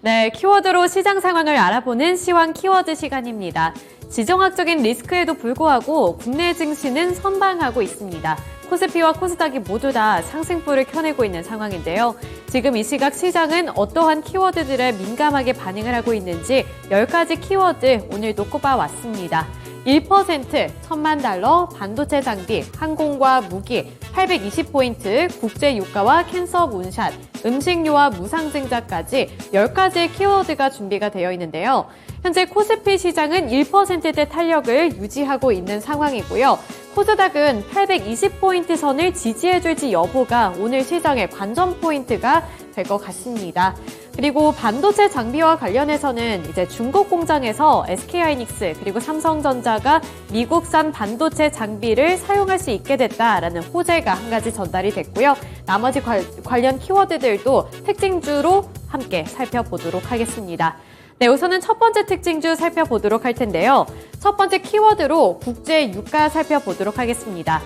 네, 키워드로 시장 상황을 알아보는 시황 키워드 시간입니다. 지정학적인 리스크에도 불구하고 국내 증시는 선방하고 있습니다. 코스피와 코스닥이 모두 다 상승폭을 켜내고 있는 상황인데요. 지금 이 시각 시장은 어떠한 키워드들에 민감하게 반응을 하고 있는지 10가지 키워드 오늘도 꼽아왔습니다. 1%, 1,000만 달러, 반도체 장비, 항공과 무기, 820포인트, 국제 유가와 캔서 문샷, 음식료와 무상증자까지 10가지의 키워드가 준비가 되어 있는데요. 현재 코스피 시장은 1%대 탄력을 유지하고 있는 상황이고요. 코스닥은 820포인트 선을 지지해줄지 여부가 오늘 시장의 관전 포인트가 될 것 같습니다. 그리고 반도체 장비와 관련해서는 이제 중국 공장에서 SK하이닉스 그리고 삼성전자가 미국산 반도체 장비를 사용할 수 있게 됐다라는 호재가 한 가지 전달이 됐고요. 나머지 관련 키워드들도 특징주로 함께 살펴보도록 하겠습니다. 네, 우선은 첫 번째 특징주 살펴보도록 할 텐데요. 첫 번째 키워드로 국제 유가 살펴보도록 하겠습니다.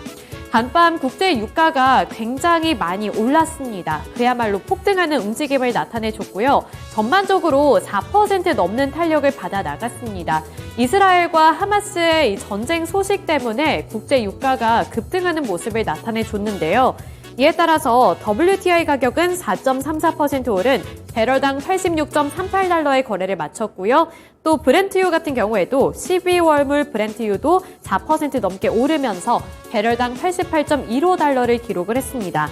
간밤 국제 유가가 굉장히 많이 올랐습니다. 그야말로 폭등하는 움직임을 나타내줬고요. 전반적으로 4% 넘는 탄력을 받아 나갔습니다. 이스라엘과 하마스의 이 전쟁 소식 때문에 국제 유가가 급등하는 모습을 나타내줬는데요. 이에 따라서 WTI 가격은 4.34% 오른 배럴당 86.38달러의 거래를 마쳤고요. 또 브렌트유 같은 경우에도 12월물 브렌트유도 4% 넘게 오르면서 배럴당 88.15달러를 기록을 했습니다.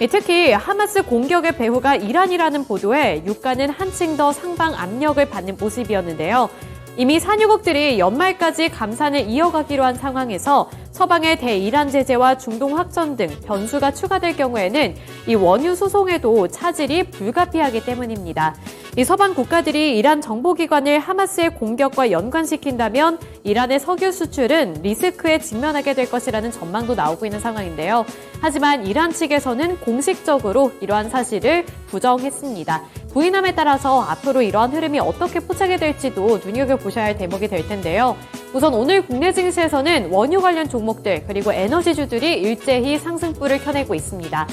특히 하마스 공격의 배후가 이란이라는 보도에 유가는 한층 더 상방 압력을 받는 모습이었는데요. 이미 산유국들이 연말까지 감산을 이어가기로 한 상황에서 서방의 대이란 제재와 중동 확전 등 변수가 추가될 경우에는 이 원유 수송에도 차질이 불가피하기 때문입니다. 이 서방 국가들이 이란 정보기관을 하마스의 공격과 연관시킨다면 이란의 석유 수출은 리스크에 직면하게 될 것이라는 전망도 나오고 있는 상황인데요. 하지만 이란 측에서는 공식적으로 이러한 사실을 부정했습니다. 부인함에 따라서 앞으로 이러한 흐름이 어떻게 포착이 될지도 눈여겨보셔야 할 대목이 될 텐데요. 우선 오늘 국내 증시에서는 원유 관련 종목들 그리고 에너지주들이 일제히 상승폭을 켜내고 있습니다.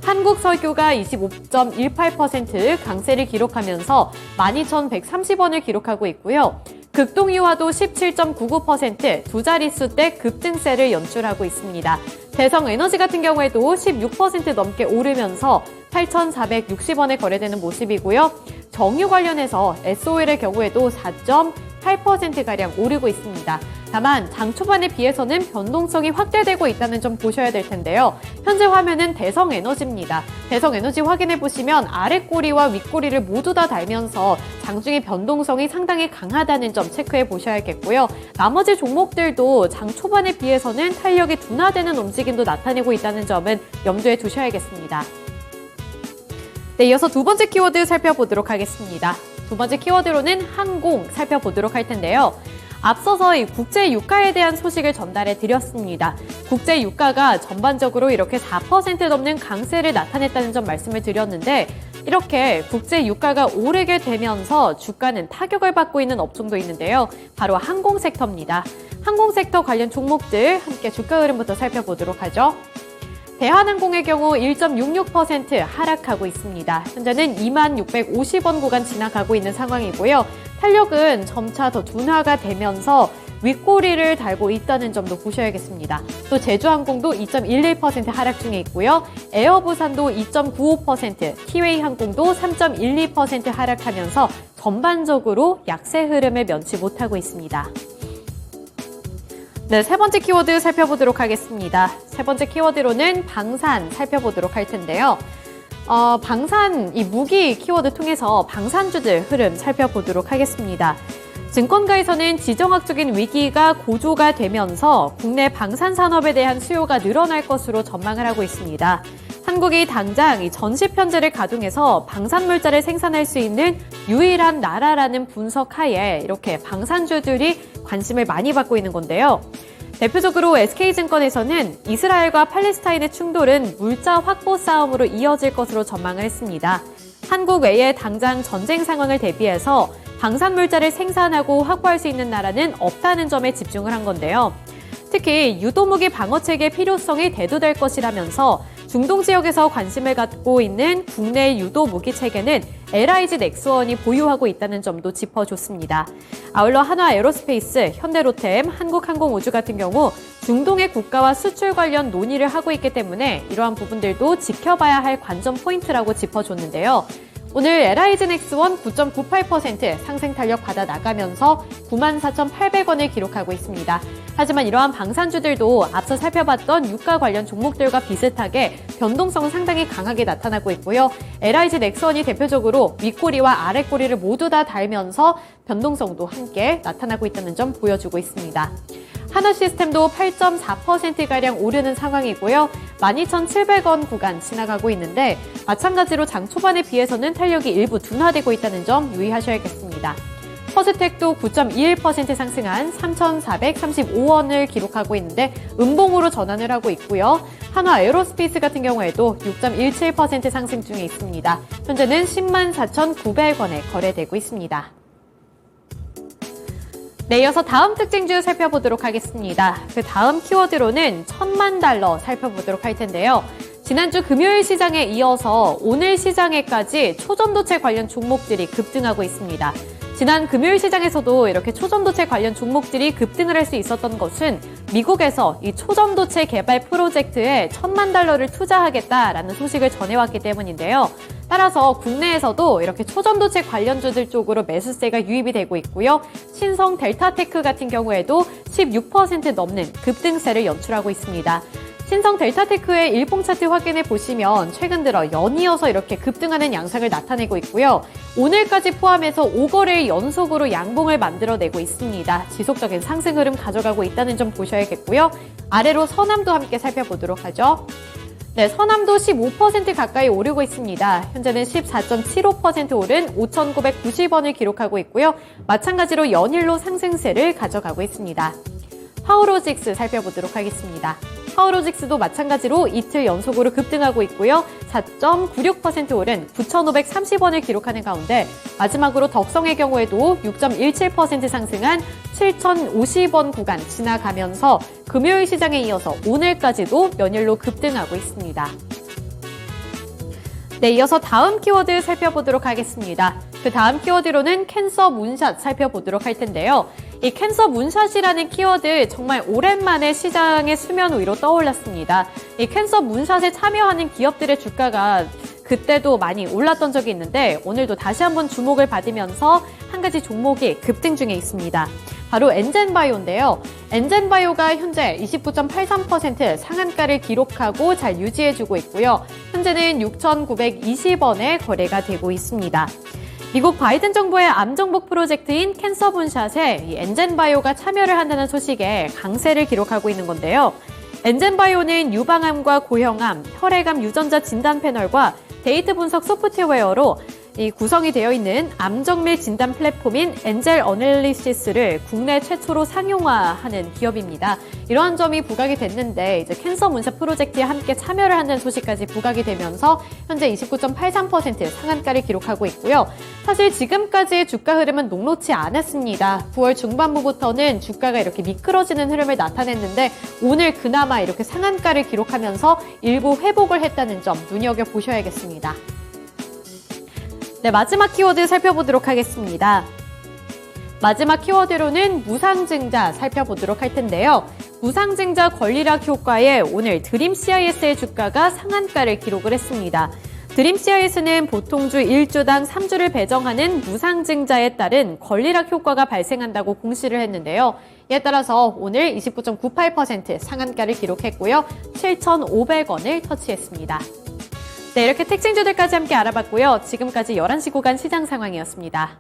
한국석유가 25.18% 강세를 기록하면서 12,130원을 기록하고 있고요. 극동유화도 17.99% 두 자릿수대 급등세를 연출하고 있습니다. 대성에너지 같은 경우에도 16% 넘게 오르면서 8,460원에 거래되는 모습이고요. 정유 관련해서 S-오일의 경우에도 4.8%가량 오르고 있습니다. 다만 장 초반에 비해서는 변동성이 확대되고 있다는 점 보셔야 될 텐데요. 현재 화면은 대성에너지입니다. 대성에너지 확인해 보시면 아래 꼬리와 윗꼬리를 모두 다 달면서 장중의 변동성이 상당히 강하다는 점 체크해 보셔야겠고요. 나머지 종목들도 장 초반에 비해서는 탄력이 둔화되는 움직임도 나타내고 있다는 점은 염두에 두셔야겠습니다. 네, 이어서 두 번째 키워드 살펴보도록 하겠습니다. 두 번째 키워드로는 항공 살펴보도록 할 텐데요. 앞서서 이 국제 유가에 대한 소식을 전달해 드렸습니다. 국제 유가가 전반적으로 이렇게 4% 넘는 강세를 나타냈다는 점 말씀을 드렸는데 이렇게 국제 유가가 오르게 되면서 주가는 타격을 받고 있는 업종도 있는데요. 바로 항공 섹터입니다. 항공 섹터 관련 종목들 함께 주가 흐름부터 살펴보도록 하죠. 대한항공의 경우 1.66% 하락하고 있습니다. 현재는 2650원 구간 지나가고 있는 상황이고요. 탄력은 점차 더 둔화가 되면서 윗꼬리를 달고 있다는 점도 보셔야겠습니다. 또 제주항공도 2.11% 하락 중에 있고요. 에어부산도 2.95%, 티웨이항공도 3.12% 하락하면서 전반적으로 약세 흐름을 면치 못하고 있습니다. 네, 세 번째 키워드 살펴보도록 하겠습니다. 세 번째 키워드로는 방산 살펴보도록 할 텐데요. 방산, 이 무기 키워드 통해서 방산주들 흐름 살펴보도록 하겠습니다. 증권가에서는 지정학적인 위기가 고조가 되면서 국내 방산 산업에 대한 수요가 늘어날 것으로 전망을 하고 있습니다. 한국이 당장 이 전시 편제를 가동해서 방산물자를 생산할 수 있는 유일한 나라라는 분석 하에 이렇게 방산주들이 관심을 많이 받고 있는 건데요. 대표적으로 SK증권에서는 이스라엘과 팔레스타인의 충돌은 물자 확보 싸움으로 이어질 것으로 전망을 했습니다. 한국 외에 당장 전쟁 상황을 대비해서 방산물자를 생산하고 확보할 수 있는 나라는 없다는 점에 집중을 한 건데요. 특히 유도무기 방어체계의 필요성이 대두될 것이라면서 중동 지역에서 관심을 갖고 있는 국내 유도무기 체계는 LIG 넥스원이 보유하고 있다는 점도 짚어줬습니다. 아울러 한화에어로스페이스, 현대로템, 한국항공우주 같은 경우 중동의 국가와 수출 관련 논의를 하고 있기 때문에 이러한 부분들도 지켜봐야 할 관전 포인트라고 짚어줬는데요. 오늘 LIG 넥스원 9.98% 상승 탄력 받아 나가면서 94,800원을 기록하고 있습니다. 하지만 이러한 방산주들도 앞서 살펴봤던 유가 관련 종목들과 비슷하게 변동성은 상당히 강하게 나타나고 있고요. LIG 넥스원이 대표적으로 윗꼬리와 아랫꼬리를 모두 다 달면서 변동성도 함께 나타나고 있다는 점 보여주고 있습니다. 하나시스템도 8.4%가량 오르는 상황이고요. 12,700원 구간 지나가고 있는데 마찬가지로 장 초반에 비해서는 탄력이 일부 둔화되고 있다는 점 유의하셔야겠습니다. 퍼스텍도 9.21% 상승한 3,435원을 기록하고 있는데 음봉으로 전환을 하고 있고요. 한화에어로스페이스 같은 경우에도 6.17% 상승 중에 있습니다. 현재는 104,900원에 거래되고 있습니다. 네, 이어서 다음 특징주 살펴보도록 하겠습니다. 그 다음 키워드로는 $10,000 살펴보도록 할 텐데요. 지난주 금요일 시장에 이어서 오늘 시장에까지 초전도체 관련 종목들이 급등하고 있습니다. 지난 금요일 시장에서도 이렇게 초전도체 관련 종목들이 급등을 할 수 있었던 것은 미국에서 이 초전도체 개발 프로젝트에 $10,000,000를 투자하겠다라는 소식을 전해왔기 때문인데요. 따라서 국내에서도 이렇게 초전도체 관련주들 쪽으로 매수세가 유입이 되고 있고요. 신성 델타테크 같은 경우에도 16% 넘는 급등세를 연출하고 있습니다. 신성 델타테크의 일봉 차트 확인해 보시면 최근 들어 연이어서 이렇게 급등하는 양상을 나타내고 있고요. 오늘까지 포함해서 5거래일 연속으로 양봉을 만들어내고 있습니다. 지속적인 상승 흐름 가져가고 있다는 점 보셔야겠고요. 아래로 서남도 함께 살펴보도록 하죠. 네, 서남도 15% 가까이 오르고 있습니다. 현재는 14.75% 오른 5,990원을 기록하고 있고요. 마찬가지로 연일로 상승세를 가져가고 있습니다. 파워로직스 살펴보도록 하겠습니다. 파워로직스도 마찬가지로 이틀 연속으로 급등하고 있고요. 4.96% 오른 9,530원을 기록하는 가운데 마지막으로 덕성의 경우에도 6.17% 상승한 7,050원 구간 지나가면서 금요일 시장에 이어서 오늘까지도 연일로 급등하고 있습니다. 네, 이어서 다음 키워드 살펴보도록 하겠습니다. 그 다음 키워드로는 캔서 문샷 살펴보도록 할 텐데요. 이 캔서 문샷이라는 키워드 정말 오랜만에 시장의 수면 위로 떠올랐습니다. 이 캔서 문샷에 참여하는 기업들의 주가가 그때도 많이 올랐던 적이 있는데 오늘도 다시 한번 주목을 받으면서 한 가지 종목이 급등 중에 있습니다. 바로 엔젠바이오인데요. 엔젠바이오가 현재 29.83% 상한가를 기록하고 잘 유지해주고 있고요. 현재는 6,920원에 거래가 되고 있습니다. 미국 바이든 정부의 암정복 프로젝트인 캔서 문샷에 이 엔젠바이오가 참여를 한다는 소식에 강세를 기록하고 있는 건데요. 엔젠바이오는 유방암과 고형암, 혈액암 유전자 진단 패널과 데이터 분석 소프트웨어로 이 구성이 되어 있는 암정밀 진단 플랫폼인 엔젤 어널리시스를 국내 최초로 상용화하는 기업입니다. 이러한 점이 부각이 됐는데 이제 캔서 문샷 프로젝트에 함께 참여를 한다는 소식까지 부각이 되면서 현재 29.83% 상한가를 기록하고 있고요. 사실 지금까지의 주가 흐름은 녹록지 않았습니다. 9월 중반부부터는 주가가 이렇게 미끄러지는 흐름을 나타냈는데 오늘 그나마 이렇게 상한가를 기록하면서 일부 회복을 했다는 점 눈여겨보셔야겠습니다. 네, 마지막 키워드 살펴보도록 하겠습니다. 마지막 키워드로는 무상증자 살펴보도록 할 텐데요. 무상증자 권리락 효과에 오늘 드림CIS의 주가가 상한가를 기록을 했습니다. 드림CIS는 보통주 1주당 3주를 배정하는 무상증자에 따른 권리락 효과가 발생한다고 공시를 했는데요. 이에 따라서 오늘 29.98% 상한가를 기록했고요. 7,500원을 터치했습니다. 네, 이렇게 특징주들까지 함께 알아봤고요. 지금까지 11시 구간 시장 상황이었습니다.